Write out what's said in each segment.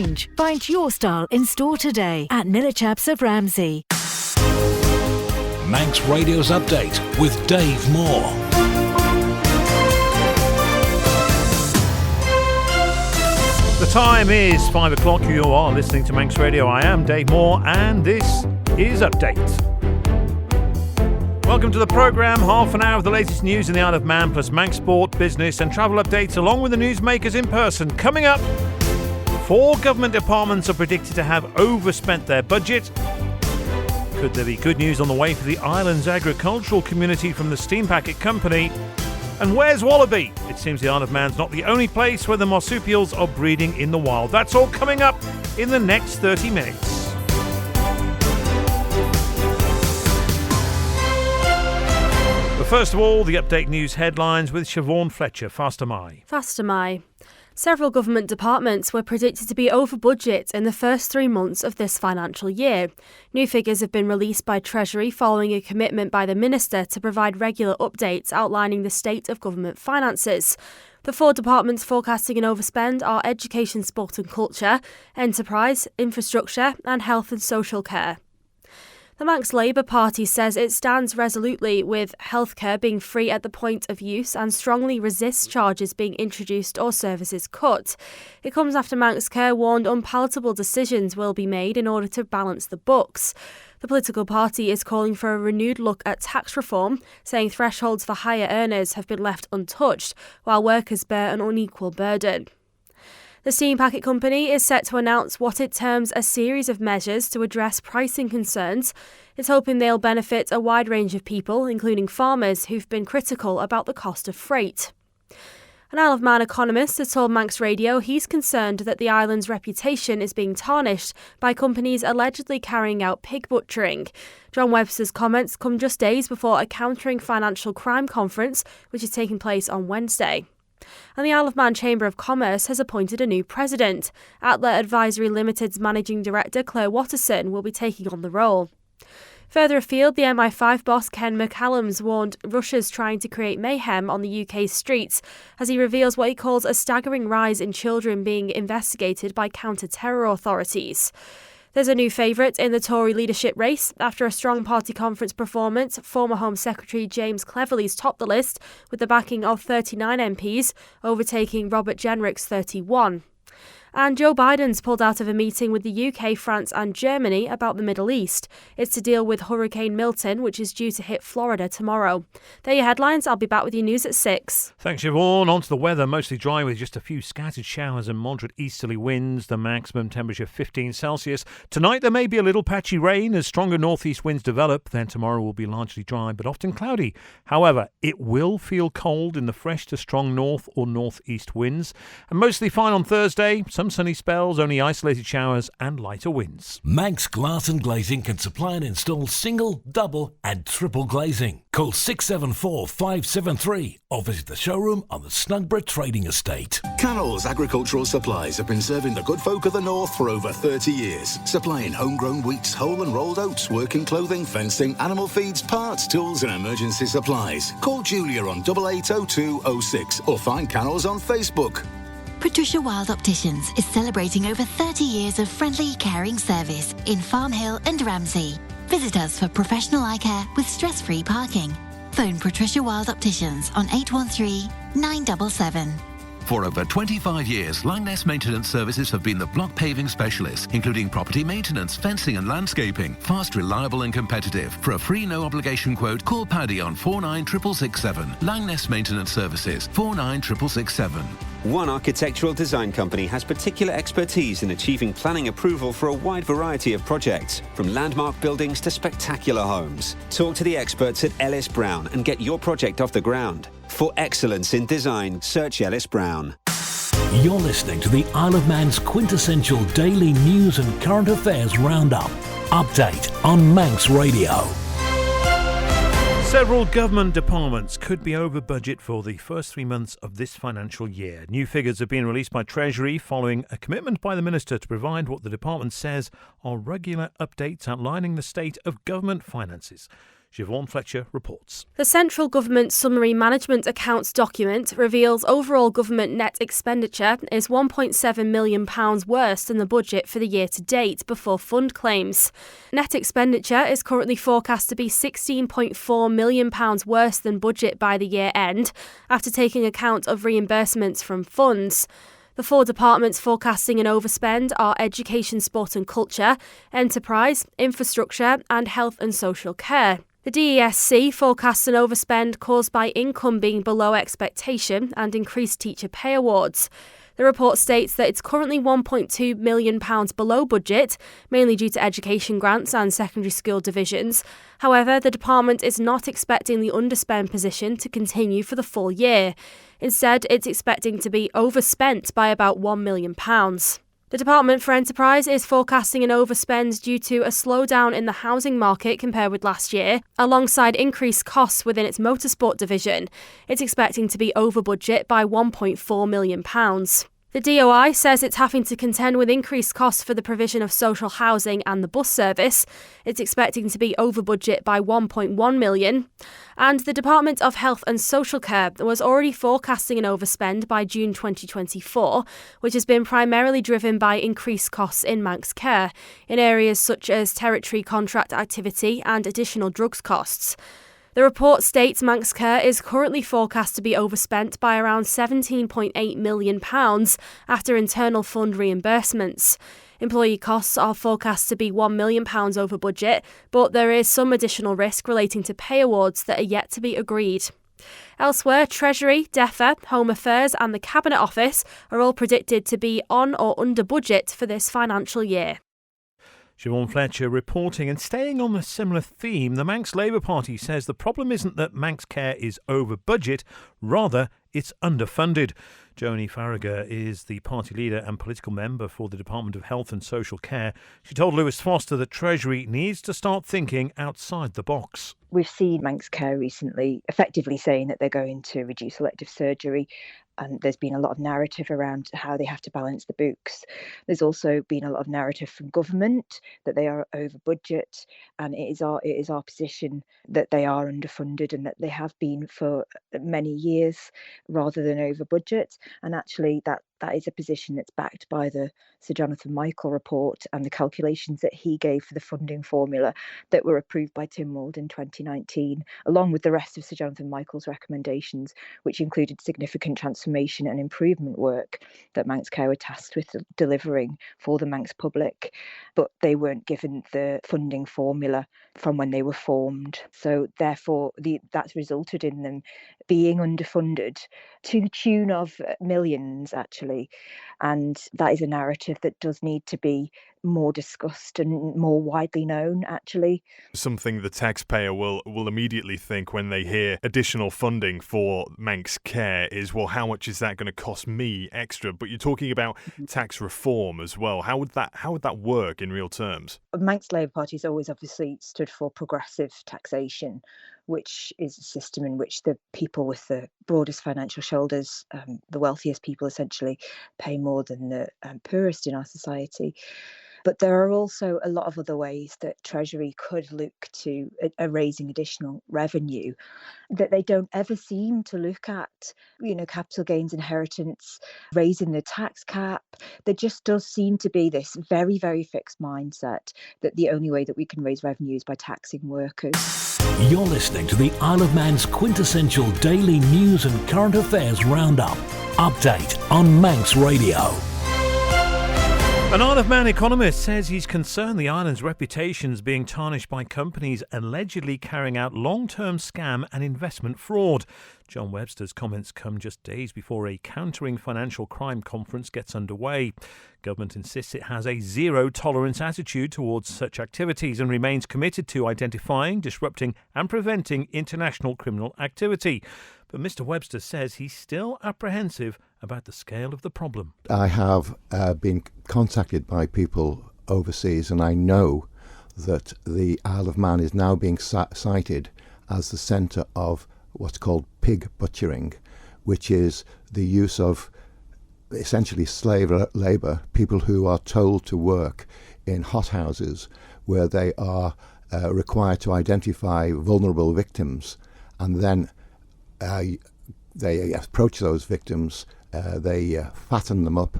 Find your style in store today at Miller Chaps of Ramsey. Manx Radio's Update with Dave Moore. The time is 5 o'clock. You are listening to Manx Radio. I am Dave Moore and this is Update. Welcome to the programme. Half an hour of the latest news in the Isle of Man, plus Manx sport, business and travel updates along with the newsmakers in person. Coming up, 4 government departments are predicted to have overspent their budget. Could there be good news on the way for the island's agricultural community from the Steam Packet Company? And where's Wallaby? It seems the Isle of Man's not the only place where the marsupials are breeding in the wild. That's all coming up in the next 30 minutes. But first of all, the Update News headlines with Siobhan Fletcher. Faster Mai. Several government departments were predicted to be over budget in the first 3 months of this financial year. New figures have been released by Treasury following a commitment by the Minister to provide regular updates outlining the state of government finances. The 4 departments forecasting an overspend are Education, Sport and Culture, Enterprise, Infrastructure and Health and Social Care. The Manx Labour Party says it stands resolutely with healthcare being free at the point of use and strongly resists charges being introduced or services cut. It comes after Manx Care warned unpalatable decisions will be made in order to balance the books. The political party is calling for a renewed look at tax reform, saying thresholds for higher earners have been left untouched, while workers bear an unequal burden. The Steam Packet Company is set to announce what it terms a series of measures to address pricing concerns. It's hoping they'll benefit a wide range of people, including farmers who've been critical about the cost of freight. An Isle of Man economist has told Manx Radio he's concerned that the island's reputation is being tarnished by companies allegedly carrying out pig butchering. John Webster's comments come just days before a Countering Financial Crime conference, which is taking place on Wednesday. And the Isle of Man Chamber of Commerce has appointed a new president. Atla Advisory Limited's managing director Claire Watterson will be taking on the role. Further afield, the MI5 boss Ken McCallum's warned Russia's trying to create mayhem on the UK's streets as he reveals what he calls a staggering rise in children being investigated by counter-terror authorities. There's a new favourite in the Tory leadership race. After a strong party conference performance, former Home Secretary James Cleverly's topped the list with the backing of 39 MPs, overtaking Robert Jenrick's 31. And Joe Biden's pulled out of a meeting with the UK, France and Germany about the Middle East. It's to deal with Hurricane Milton, which is due to hit Florida tomorrow. They're your headlines. I'll be back with your news at 6. Thanks, Siobhan. On to the weather. Mostly dry with just a few scattered showers and moderate easterly winds. The maximum temperature 15 Celsius. Tonight there may be a little patchy rain as stronger northeast winds develop. Then tomorrow will be largely dry but often cloudy. However, it will feel cold in the fresh to strong north or northeast winds. And mostly fine on Thursday. Some sunny spells, only isolated showers and lighter winds. Manx Glass and Glazing can supply and install single, double and triple glazing. Call 674 573 or visit the showroom on the Snugborough Trading Estate. Cannell's Agricultural Supplies have been serving the good folk of the North for over 30 years. Supplying homegrown wheats, whole and rolled oats, working clothing, fencing, animal feeds, parts, tools and emergency supplies. Call Julia on 880206 or find Cannell's on Facebook. Patricia Wild Opticians is celebrating over 30 years of friendly, caring service in Farm Hill and Ramsey. Visit us for professional eye care with stress-free parking. Phone Patricia Wild Opticians on 813 977. For over 25 years, Langness Maintenance Services have been the block paving specialists, including property maintenance, fencing and landscaping. Fast, reliable and competitive. For a free no-obligation quote, call Paddy on 49667. Langness Maintenance Services, 49667. One architectural design company has particular expertise in achieving planning approval for a wide variety of projects, from landmark buildings to spectacular homes. Talk to the experts at Ellis Brown and get your project off the ground. For excellence in design, search Ellis Brown. You're listening to the Isle of Man's quintessential daily news and current affairs roundup. Update on Manx Radio. Several government departments could be over budget for the first 3 months of this financial year. New figures have been released by Treasury following a commitment by the Minister to provide what the department says are regular updates outlining the state of government finances. Siobhan Fletcher reports. The Central Government Summary Management Accounts document reveals overall government net expenditure is £1.7 million worse than the budget for the year to date before fund claims. Net expenditure is currently forecast to be £16.4 million worse than budget by the year end, after taking account of reimbursements from funds. The four departments forecasting an overspend are Education, Sport and Culture, Enterprise, Infrastructure and Health and Social Care. The DESC forecasts an overspend caused by income being below expectation and increased teacher pay awards. The report states that it's currently £1.2 million below budget, mainly due to education grants and secondary school divisions. However, the department is not expecting the underspend position to continue for the full year. Instead, it's expecting to be overspent by about £1 million. The Department for Enterprise is forecasting an overspend due to a slowdown in the housing market compared with last year, alongside increased costs within its motorsport division. It's expecting to be over budget by £1.4 million. The DOI says it's having to contend with increased costs for the provision of social housing and the bus service. It's expecting to be over budget by £1.1 million. And the Department of Health and Social Care was already forecasting an overspend by June 2024, which has been primarily driven by increased costs in Manx care, in areas such as territory contract activity and additional drugs costs. The report states Manx Care is currently forecast to be overspent by around £17.8 million after internal fund reimbursements. Employee costs are forecast to be £1 million over budget, but there is some additional risk relating to pay awards that are yet to be agreed. Elsewhere, Treasury, DEFRA, Home Affairs and the Cabinet Office are all predicted to be on or under budget for this financial year. Siobhan Fletcher reporting. And staying on a similar theme, the Manx Labour Party says the problem isn't that Manx Care is over budget, rather it's underfunded. Joni Farragher is the party leader and political member for the Department of Health and Social Care. She told Lewis Foster that Treasury needs to start thinking outside the box. We've seen Manx Care recently effectively saying that they're going to reduce elective surgery. And there's been a lot of narrative around how they have to balance the books. There's also been a lot of narrative from government that they are over budget, and it is our position that they are underfunded and that they have been for many years rather than over budget. And actually that is a position that's backed by the Sir Jonathan Michael report and the calculations that he gave for the funding formula that were approved by Tim Mould in 2019, along with the rest of Sir Jonathan Michael's recommendations, which included significant transformation and improvement work that Manx Care were tasked with delivering for the Manx public. But they weren't given the funding formula from when they were formed. So therefore, that's resulted in them being underfunded to the tune of millions, actually. And that is a narrative that does need to be more discussed and more widely known, actually. Something the taxpayer will immediately think when they hear additional funding for Manx Care is, well, how much is that going to cost me extra? But you're talking about tax reform as well. How would that work in real terms? Manx Labour Party has always obviously stood for progressive taxation, which is a system in which the people with the broadest financial shoulders, the wealthiest people essentially, pay more than the poorest in our society. But there are also a lot of other ways that Treasury could look to raising additional revenue that they don't ever seem to look at. Capital gains inheritance, raising the tax cap. There just does seem to be this very, very fixed mindset that the only way that we can raise revenue is by taxing workers. You're listening to the Isle of Man's quintessential daily news and current affairs roundup. Update on Manx Radio. An Isle of Man economist says he's concerned the island's reputation is being tarnished by companies allegedly carrying out long-term scam and investment fraud. John Webster's comments come just days before a Countering Financial Crime conference gets underway. Government insists it has a zero-tolerance attitude towards such activities and remains committed to identifying, disrupting and preventing international criminal activity. But Mr. Webster says he's still apprehensive about the scale of the problem. I have been contacted by people overseas, and I know that the Isle of Man is now being cited as the centre of what's called pig butchering, which is the use of essentially slave labour, people who are told to work in hothouses where they are required to identify vulnerable victims, and then they approach those victims, they fatten them up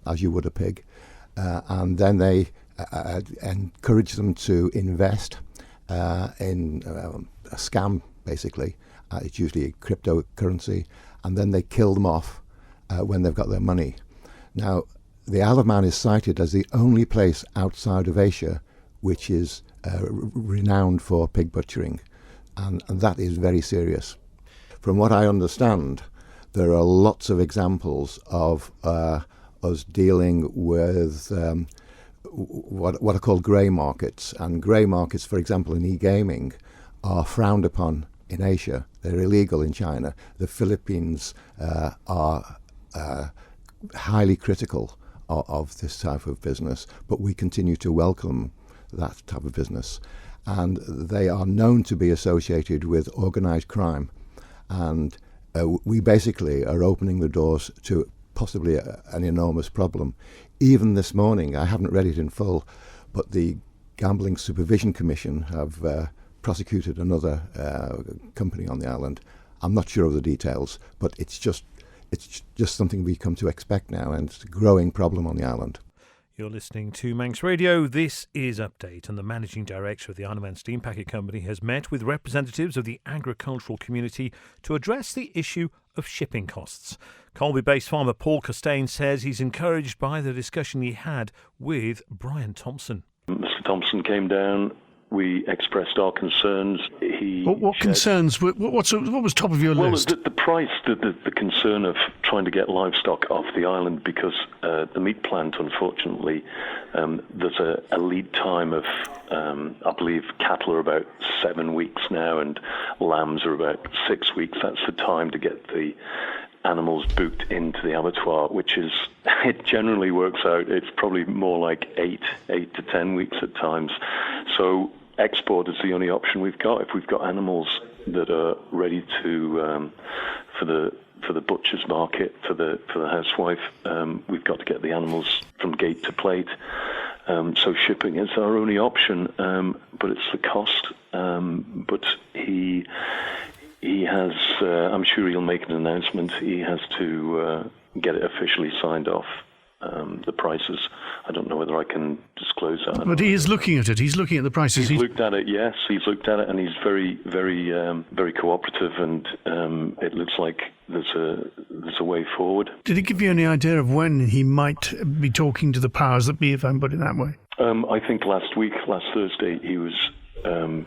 as you would a pig, and then they encourage them to invest in a scam, basically. It's usually a cryptocurrency, and then they kill them off when they've got their money. Now, the Isle of Man is cited as the only place outside of Asia which is renowned for pig butchering, and that is very serious. From what I understand, there are lots of examples of us dealing with what are called grey markets. And grey markets, for example, in e-gaming, are frowned upon in Asia. They're illegal in China. The Philippines are highly critical of this type of business, but we continue to welcome that type of business. And they are known to be associated with organised crime. And we basically are opening the doors to possibly an enormous problem. Even this morning, I haven't read it in full, but the Gambling Supervision Commission have prosecuted another company on the island. I'm not sure of the details, but it's just something we come to expect now, and it's a growing problem on the island. You're listening to Manx Radio. This is Update, and the Managing Director of the Isle of Man Steam Packet Company has met with representatives of the agricultural community to address the issue of shipping costs. Colby-based farmer Paul Costain says he's encouraged by the discussion he had with Brian Thompson. Mr Thompson came down. We expressed our concerns. What concerns? What was top of your list? Well, the price, the concern of trying to get livestock off the island, because the meat plant, unfortunately, there's a lead time of, I believe, cattle are about 7 weeks now, and lambs are about 6 weeks. That's the time to get the animals booked into the abattoir, which is, it generally works out, it's probably more like 8 to 10 weeks at times. So export is the only option we've got. If we've got animals that are ready to for the butcher's market, for the housewife, we've got to get the animals from gate to plate. So shipping is our only option, but it's the cost. But he has, I'm sure he'll make an announcement. He has to get it officially signed off. The prices, I don't know whether I can disclose that. But he is looking at it. He's looking at the prices. He's looked at it, yes. He's looked at it, and he's very, very, very cooperative, and it looks like there's a way forward. Did he give you any idea of when he might be talking to the powers that be, if I can put it that way? I think last Thursday, he was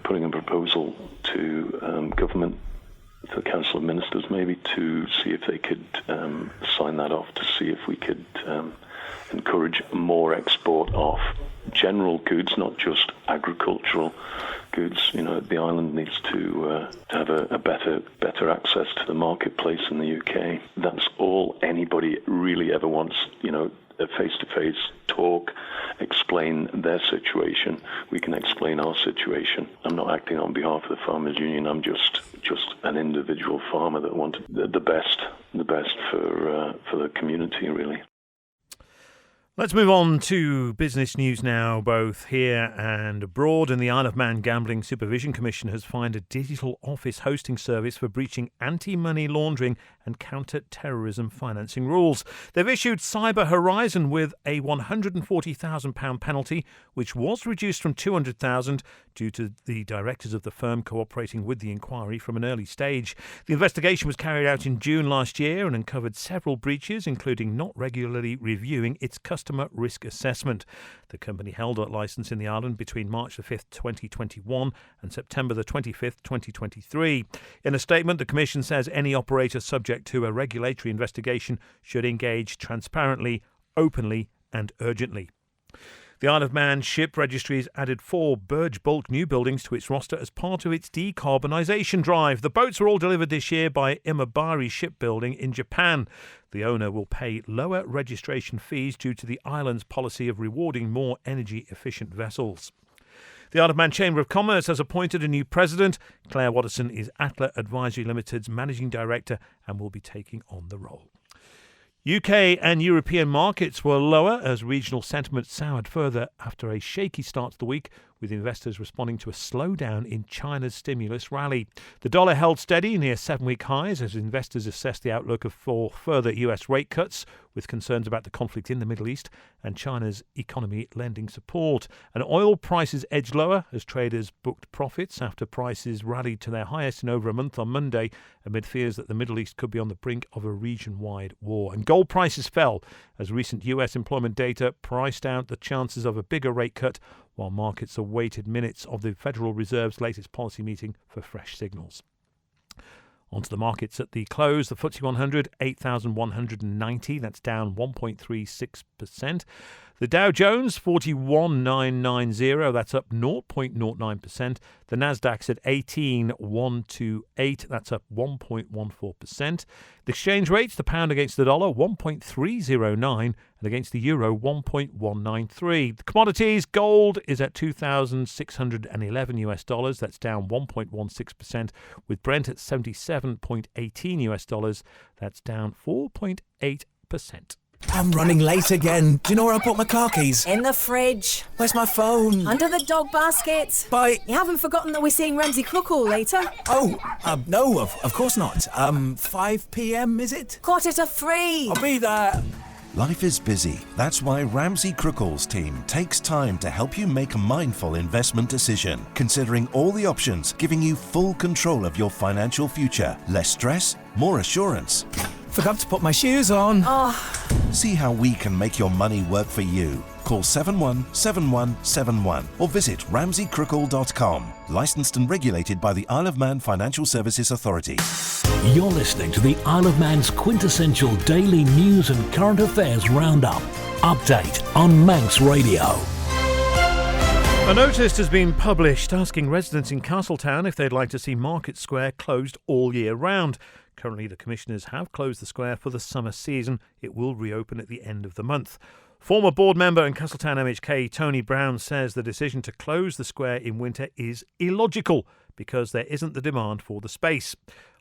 putting a proposal to government, to the Council of Ministers maybe, to see if they could sign that off, to see if we could encourage more export of general goods, not just agricultural goods. You know, the island needs to have a better access to the marketplace in the UK. That's all anybody really ever wants, you know, a face-to-face talk, explain their situation. We can explain our situation. I'm not acting on behalf of the Farmers Union. I'm just an individual farmer that wanted the best for the community, really. Let's move on to business news now, both here and abroad. And the Isle of Man Gambling Supervision Commission has fined a digital office hosting service for breaching anti-money laundering and counter-terrorism financing rules. They've issued Cyber Horizon with a £140,000 penalty, which was reduced from £200,000 due to the directors of the firm cooperating with the inquiry from an early stage. The investigation was carried out in June last year and uncovered several breaches, including not regularly reviewing its customer risk assessment. The company held a licence in the island between March the 5th, 2021 and September the 25th, 2023. In a statement, the Commission says any operator subject to a regulatory investigation should engage transparently, openly and urgently. The Isle of Man Ship Registry has added 4 Burge bulk new buildings to its roster as part of its decarbonisation drive. The boats were all delivered this year by Imabari Shipbuilding in Japan. The owner will pay lower registration fees due to the island's policy of rewarding more energy-efficient vessels. The Isle of Man Chamber of Commerce has appointed a new president. Claire Watterson is Atla Advisory Limited's managing director and will be taking on the role. UK and European markets were lower as regional sentiment soured further after a shaky start to the week, with investors responding to a slowdown in China's stimulus rally. The dollar held steady near 7-week highs as investors assessed the outlook for further US rate cuts, with concerns about the conflict in the Middle East and China's economy lending support. And oil prices edged lower as traders booked profits after prices rallied to their highest in over a month on Monday amid fears that the Middle East could be on the brink of a region-wide war. And gold prices fell as recent US employment data priced out the chances of a bigger rate cut, while markets awaited minutes of the Federal Reserve's latest policy meeting for fresh signals. Onto the markets at the close. The FTSE 100, 8,190. That's down 1.36%. The Dow Jones, 41,990. That's up 0.09%. The Nasdaq's at 18,128. That's up 1.14%. The exchange rates, the pound against the dollar, 1.309, and against the euro, 1.193. The commodities, gold is at $2,611. That's down 1.16%, with Brent at $77.18. That's down 4.8%. I'm running late again. Do you know where I put my car keys? In the fridge. Where's my phone? Under the dog basket. Bye. You haven't forgotten that we're seeing Ramsey Crookall later? Oh, no, of course not. 5 p.m, is it? 3:15. I'll be there. Life is busy. That's why Ramsey Crookall's team takes time to help you make a mindful investment decision, considering all the options, giving you full control of your financial future. Less stress, more assurance. Forgot to put my shoes on. Oh. See how we can make your money work for you. Call 717171 or visit ramseycrookall.com. Licensed and regulated by the Isle of Man Financial Services Authority. You're listening to the Isle of Man's quintessential daily news and current affairs roundup. Update on Manx Radio. A notice has been published asking residents in Castletown if they'd like to see Market Square closed all year round. Currently, the commissioners have closed the square for the summer season. It will reopen at the end of the month. Former board member and Castletown MHK Tony Brown says the decision to close the square in winter is illogical because there isn't the demand for the space.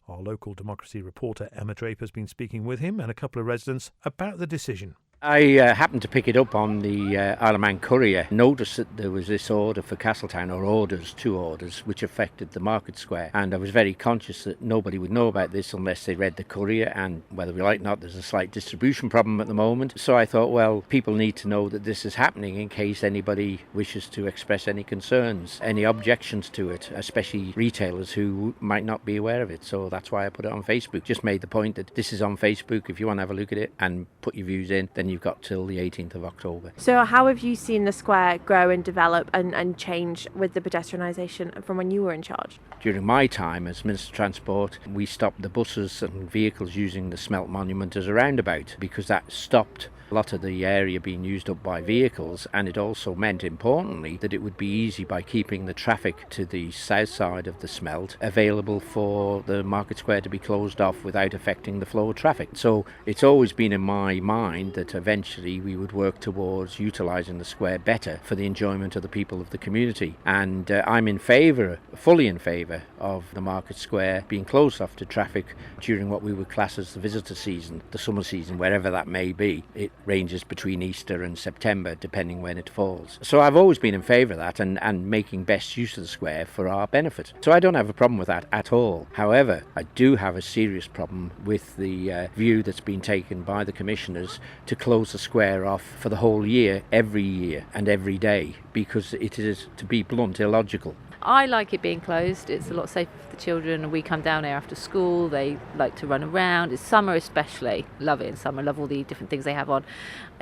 Our local democracy reporter Emma Draper has been speaking with him and a couple of residents about the decision. I happened to pick it up on the Isle of Man Courier. Noticed that there was this order for Castletown, or orders, 2 orders, which affected the Market Square. And I was very conscious that nobody would know about this unless they read the Courier, and whether we like it or not, there's a slight distribution problem at the moment. So I thought, well, people need to know that this is happening in case anybody wishes to express any concerns, any objections to it, especially retailers who might not be aware of it. So that's why I put it on Facebook. Just made the point that this is on Facebook. If you want to have a look at it and put your views in, then you've got till the 18th of October. So how have you seen the square grow and develop and change with the pedestrianisation from when you were in charge? During my time as Minister of Transport, we stopped the buses and vehicles using the Smelt Monument as a roundabout because that stopped a lot of the area being used up by vehicles, and it also meant, importantly, that it would be easy by keeping the traffic to the south side of the Smelt available for the Market Square to be closed off without affecting the flow of traffic. So it's always been in my mind that eventually we would work towards utilising the square better for the enjoyment of the people of the community. And I'm in favour, fully in favour, of the Market Square being closed off to traffic during what we would class as the visitor season, the summer season, wherever that may be. It ranges between Easter and September, depending when it falls. So I've always been in favour of that and making best use of the square for our benefit. So I don't have a problem with that at all. However, I do have a serious problem with the view that's been taken by the commissioners to close the square off for the whole year and every day, because it is, to be blunt, illogical. I like it being closed. It's a lot safer for the children. We come down here after school. They like to run around. It's summer especially. Love it in summer. Love all the different things they have on.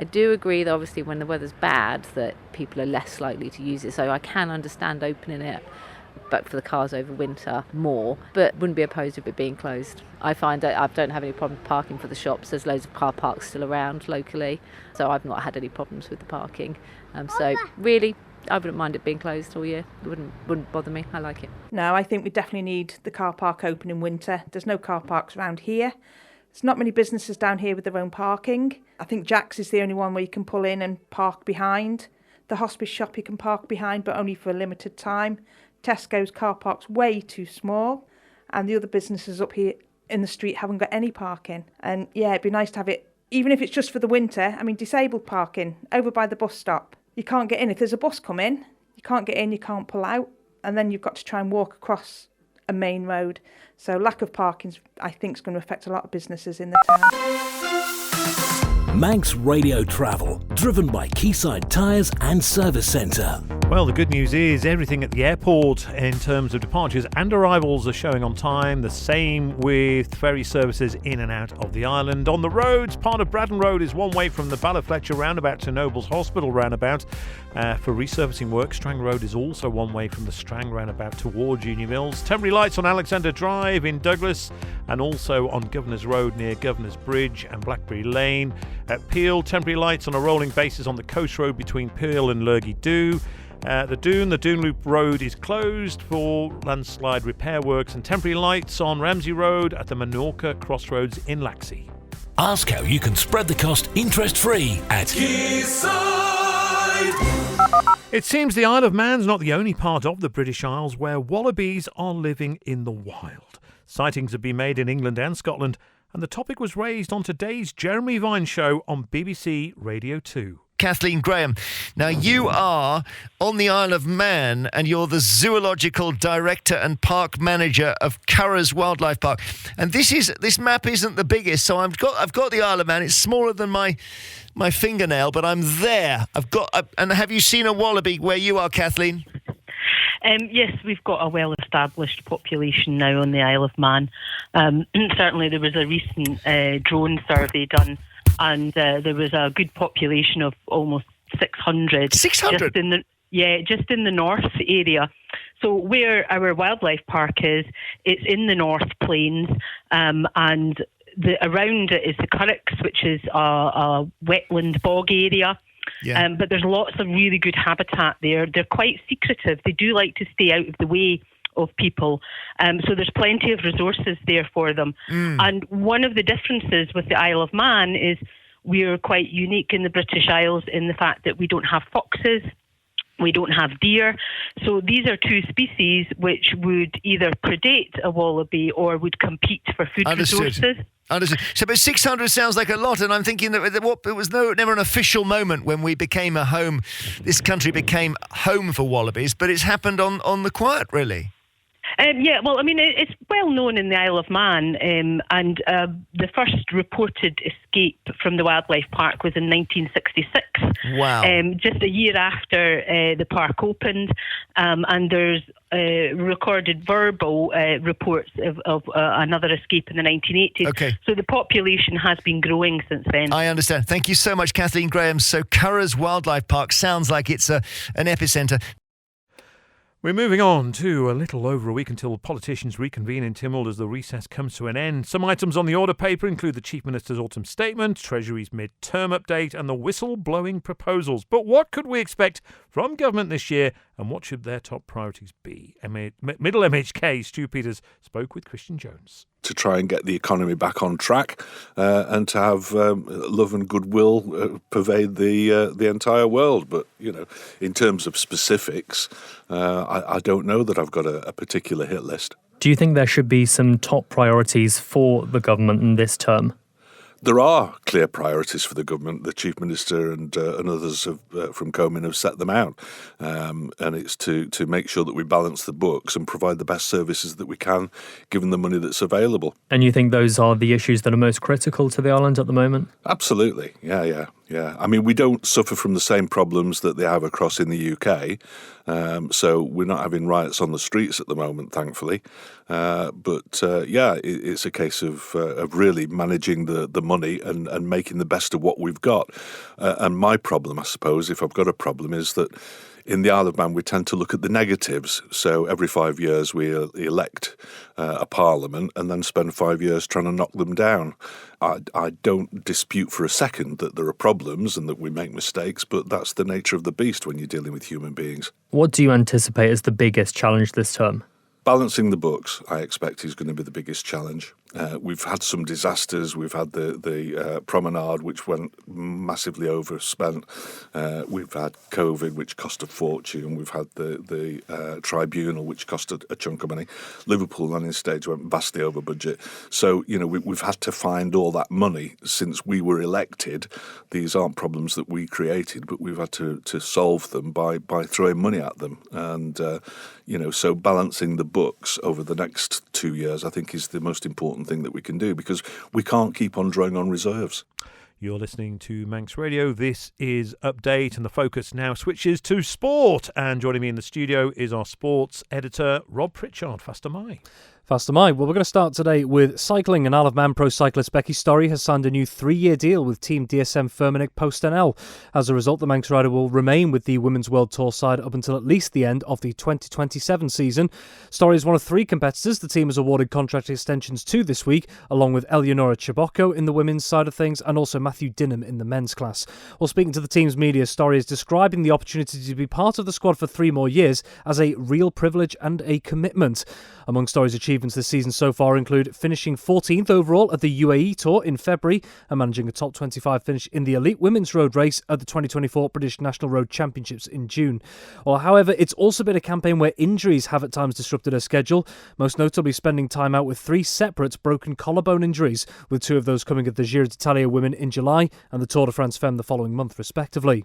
I do agree that obviously when the weather's bad that people are less likely to use it. So I can understand opening it, but for the cars over winter more, but wouldn't be opposed to it being closed. I find that I don't have any problem parking for the shops. There's loads of car parks still around locally, so I've not had any problems with the parking. So really, I wouldn't mind it being closed all year. It wouldn't bother me. I like it. No, I think we definitely need the car park open in winter. There's no car parks around here. There's not many businesses down here with their own parking. I think Jack's is the only one where you can pull in and park behind. The hospice shop you can park behind, but only for a limited time. Tesco's car park's way too small, and the other businesses up here in the street haven't got any parking. And yeah, it'd be nice to have it, even if it's just for the winter. I mean, disabled parking over by the bus stop. You can't get in. If there's a bus coming, You can't get in, you can't pull out, and then you've got to try and walk across a main road. So lack of parking, I think, is going to affect a lot of businesses in the town. Manx Radio Travel, driven by Quayside Tyres and Service Centre. Well, the good news is everything at the airport in terms of departures and arrivals are showing on time. The same with ferry services in and out of the island. On the roads, part of Braddon Road is one way from the Ballafletcher roundabout to Nobles Hospital roundabout. For resurfacing work, Strang Road is also one way from the Strang roundabout towards Union Mills. Temporary lights on Alexander Drive in Douglas and also on Governors Road near Governors Bridge and Blackberry Lane. At Peel, temporary lights on a rolling basis on the Coast Road between Peel and Lurgy Doo. The Doon Loop Road is closed for landslide repair works, and temporary lights on Ramsey Road at the Menorca Crossroads in Laxey. Ask how you can spread the cost interest-free at Quayside. It seems the Isle of Man's not the only part of the British Isles where wallabies are living in the wild. Sightings have been made in England and Scotland, and the topic was raised on today's Jeremy Vine show on BBC Radio 2. Kathleen Graham. Now, you are on the Isle of Man and you're the zoological director and park manager of Curragh's Wildlife Park. And this map isn't the biggest, so I've got the Isle of Man. It's smaller than my fingernail, but I'm there. And have you seen a wallaby where you are, Kathleen? Yes, we've got a well-established population now on the Isle of Man. Certainly there was a recent drone survey done, and there was a good population of almost 600. 600? Just in the north area. So where our wildlife park is, it's in the North Plains, and around it is the Curraghs, which is a wetland bog area. Yeah. But there's lots of really good habitat there. They're quite secretive. They do like to stay out of the way of people. So there's plenty of resources there for them. And one of the differences with the Isle of Man is we're quite unique in the British Isles in the fact that we don't have foxes, we don't have deer. So these are two species which would either predate a wallaby or would compete for food resources. Understood. So, but 600 sounds like a lot, and I'm thinking that it was never an official moment when we became a home. This country became home for wallabies, but it's happened on the quiet, really. It's well known in the Isle of Man, and the first reported escape from the wildlife park was in 1966. Wow! Just a year after the park opened, and there's recorded verbal reports of another escape in the 1980s. Okay. So the population has been growing since then. I understand. Thank you so much, Kathleen Graham. So Curragh's Wildlife Park sounds like it's an epicentre. We're moving on to a little over a week until politicians reconvene in Tynwald as the recess comes to an end. Some items on the order paper include the Chief Minister's autumn statement, Treasury's mid-term update and the whistle-blowing proposals. But what could we expect from government this year, and what should their top priorities be? Middle MHK Stu Peters spoke with Christian Jones. To try and get the economy back on track and to have love and goodwill pervade the entire world. But, in terms of specifics, I don't know that I've got a particular hit list. Do you think there should be some top priorities for the government in this term? There are clear priorities for the government. The Chief Minister and others from Comyn have set them out. And it's to make sure that we balance the books and provide the best services that we can, given the money that's available. And you think those are the issues that are most critical to the island at the moment? Absolutely. Yeah. I mean, we don't suffer from the same problems that they have across in the UK. So we're not having riots on the streets at the moment, thankfully. It's a case of really managing the money and making the best of what we've got. And my problem, I suppose, if I've got a problem, is that in the Isle of Man, we tend to look at the negatives. So every 5 years we elect a parliament and then spend 5 years trying to knock them down. I don't dispute for a second that there are problems and that we make mistakes, but that's the nature of the beast when you're dealing with human beings. What do you anticipate as the biggest challenge this term? Balancing the books, I expect, is going to be the biggest challenge. We've had some disasters. We've had the promenade, which went massively overspent. We've had COVID, which cost a fortune. We've had the tribunal, which cost a chunk of money. Liverpool landing stage went vastly over budget. So, we've had to find all that money since we were elected. These aren't problems that we created, but we've had to solve them by throwing money at them. And, so balancing the books over the next 2 years, I think, is the most important thing that we can do, because we can't keep on drawing on reserves. You're listening to Manx Radio. This is Update, and the focus now switches to sport. And joining me in the studio is our sports editor, Rob Pritchard. Faster Mai. Faster Mai. Well, we're going to start today with cycling. And Isle of Man pro cyclist Becky Storey has signed a new 3-year deal with Team DSM Firmenich PostNL. As a result, the Manx rider will remain with the Women's World Tour side up until at least the end of the 2027 season. Storey is one of 3 competitors the team has awarded contract extensions to this week, along with Eleonora Chabocco in the women's side of things and also Matthew Dinham in the men's class. While speaking to the team's media, Storey is describing the opportunity to be part of the squad for 3 more years as a real privilege and a commitment. Among Storey's achievements this season so far include finishing 14th overall at the UAE Tour in February and managing a top 25 finish in the elite women's road race at the 2024 British National Road Championships in June. Well, however, it's also been a campaign where injuries have at times disrupted her schedule, most notably spending time out with 3 separate broken collarbone injuries, with 2 of those coming at the Giro d'Italia Women in July and the Tour de France Femme the following month, respectively.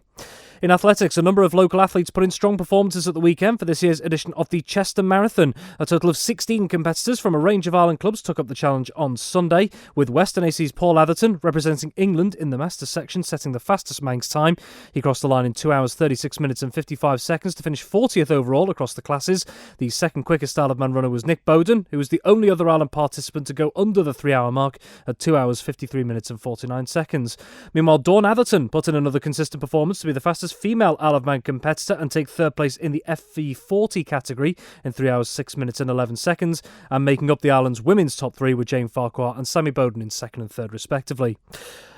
In athletics, a number of local athletes put in strong performances at the weekend for this year's edition of the Chester Marathon. A total of 16 competitors from a range of Ireland clubs took up the challenge on Sunday, with Western AC's Paul Atherton representing England in the Masters section, setting the fastest Manx time. He crossed the line in 2 hours 36 minutes and 55 seconds to finish 40th overall across the classes. The second quickest Isle of Man runner was Nick Bowden, who was the only other Ireland participant to go under the 3-hour mark at 2 hours 53 minutes and 49 seconds. Meanwhile, Dawn Atherton put in another consistent performance to be the fastest female Isle of Man competitor and take 3rd place in the FV40 category in 3 hours 6 minutes and 11 seconds, and making up the island's women's top 3 with Jane Farquhar and Sammy Bowden in 2nd and 3rd respectively.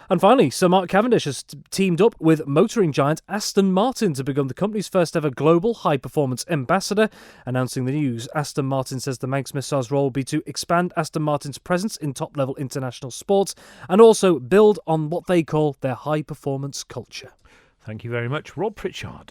And finally, Sir Mark Cavendish has teamed up with motoring giant Aston Martin to become the company's first ever global high-performance ambassador. Announcing the news, Aston Martin says the Manx Missile's role will be to expand Aston Martin's presence in top-level international sports and also build on what they call their high-performance culture. Thank you very much, Rob Pritchard.